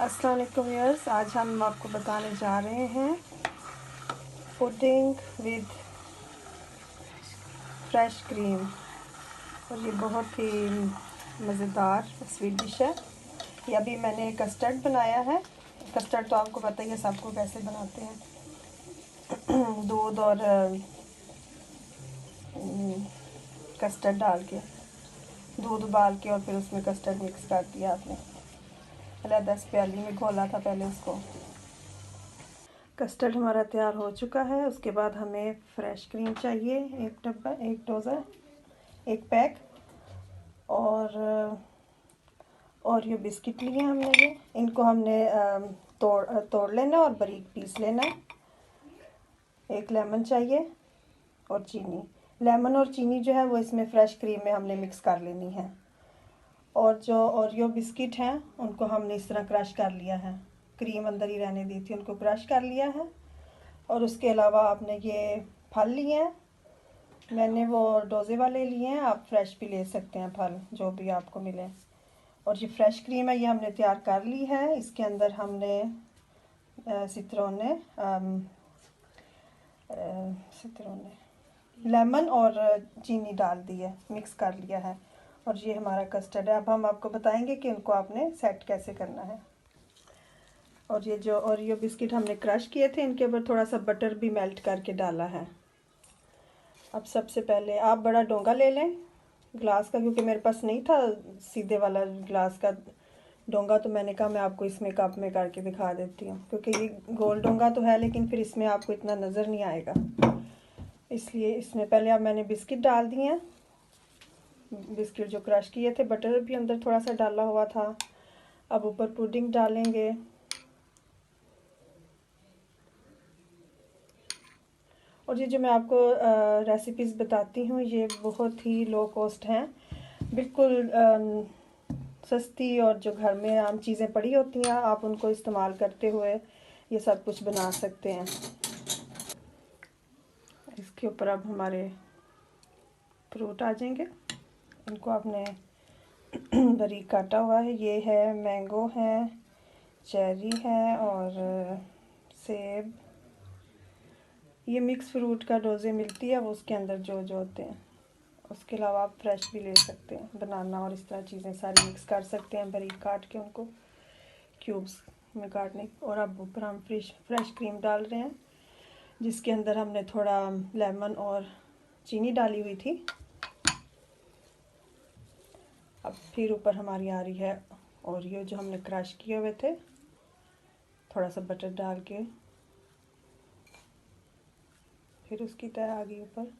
अस्सलाम वालेकुम व्यूअर्स, आज हम आपको बताने जा रहे हैं पुडिंग विद फ्रेश क्रीम। और ये बहुत ही मज़ेदार स्वीट डिश है। ये अभी मैंने कस्टर्ड बनाया है। कस्टर्ड तो आपको पता ही है सबको कैसे बनाते हैं। दूध और कस्टर्ड डाल के, दूध उबाल के और फिर उसमें कस्टर्ड मिक्स कर दिया आपने। पहले 10 प्याली में घोला था पहले उसको। कस्टर्ड हमारा तैयार हो चुका है। उसके बाद हमें फ्रेश क्रीम चाहिए, एक डब्बा, एक डोज़र, एक पैक। और ये बिस्किट लिए हमने, ये इनको हमने तोड़ लेना और बारीक पीस लेना। एक लेमन चाहिए और चीनी। लेमन और चीनी जो है वो इसमें फ्रेश क्रीम में हमने मिक्स कर लेनी है। और जो ओरियो बिस्किट हैं उनको हमने इस तरह क्रश कर लिया है, क्रीम अंदर ही रहने दी थी, उनको क्रश कर लिया है। और उसके अलावा आपने ये फल लिए हैं, मैंने वो डोज़े वाले लिए हैं, आप फ्रेश भी ले सकते हैं, फल जो भी आपको मिले। और ये फ्रेश क्रीम है, ये हमने तैयार कर ली है। इसके अंदर हमने लेमन और चीनी डाल दी है, मिक्स कर लिया है। और ये हमारा कस्टर्ड है। अब हम आपको बताएंगे कि इनको आपने सेट कैसे करना है। और ये जो ओरियो बिस्किट हमने क्रश किए थे, इनके ऊपर थोड़ा सा बटर भी मेल्ट करके डाला है। अब सबसे पहले आप बड़ा डोंगा ले लें ग्लास का, क्योंकि मेरे पास नहीं था सीधे वाला ग्लास का डोंगा, तो मैंने कहा मैं आपको इसमें कप में करके दिखा देती हूँ, क्योंकि ये गोल डोंगा तो है लेकिन फिर इसमें आपको इतना नज़र नहीं आएगा। इसलिए इसमें पहले अब मैंने बिस्किट डाल दिए हैं, बिस्किट जो क्रश किए थे, बटर भी अंदर थोड़ा सा डाला हुआ था। अब ऊपर पुडिंग डालेंगे। और ये जो मैं आपको रेसिपीज़ बताती हूँ ये बहुत ही लो कॉस्ट हैं, बिल्कुल सस्ती, और जो घर में आम चीज़ें पड़ी होती हैं आप उनको इस्तेमाल करते हुए ये सब कुछ बना सकते हैं। इसके ऊपर अब हमारे फ्रूट आ जाएंगे। इनको आपने बारीक काटा हुआ है। ये है मैंगो है, चेरी है और सेब। ये मिक्स फ्रूट का डोज़े मिलती है, वो उसके अंदर जो जो होते हैं। उसके अलावा आप फ्रेश भी ले सकते हैं, बनाना और इस तरह चीज़ें सारी मिक्स कर सकते हैं, बारीक काट के उनको क्यूब्स में काटने। और अब ऊपर हम फ्रेश क्रीम डाल रहे हैं, जिसके अंदर हमने थोड़ा लेमन और चीनी डाली हुई थी। अब फिर ऊपर हमारी आ रही है ओरियो जो हमने क्रश किए हुए थे, थोड़ा सा बटर डाल के फिर उसकी तह आ गई ऊपर।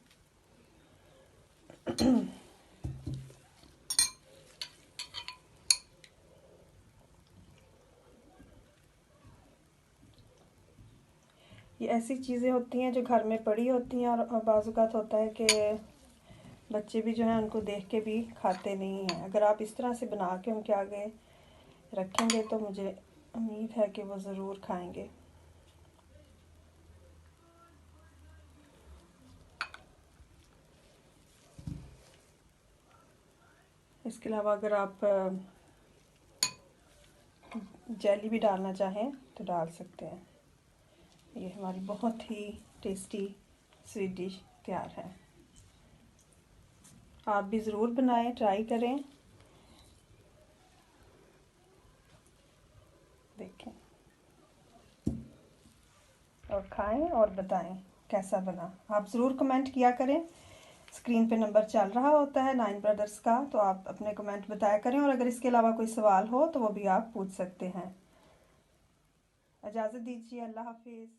ये ऐसी चीज़ें होती हैं जो घर में पड़ी होती हैं, और बाज़-औक़ात होता है कि बच्चे भी जो हैं उनको देख के भी खाते नहीं हैं। अगर आप इस तरह से बना के उनके आगे रखेंगे तो मुझे उम्मीद है कि वो ज़रूर खाएंगे। इसके अलावा अगर आप जेली भी डालना चाहें तो डाल सकते हैं। ये हमारी बहुत ही टेस्टी स्वीट डिश तैयार है। आप भी ज़रूर बनाएं, ट्राई करें, देखें और खाएं और बताएं कैसा बना। आप ज़रूर कमेंट किया करें। स्क्रीन पे नंबर चल रहा होता है 9 ब्रदर्स का, तो आप अपने कमेंट बताया करें। और अगर इसके अलावा कोई सवाल हो तो वो भी आप पूछ सकते हैं। इजाज़त दीजिए, अल्लाह हाफिज़।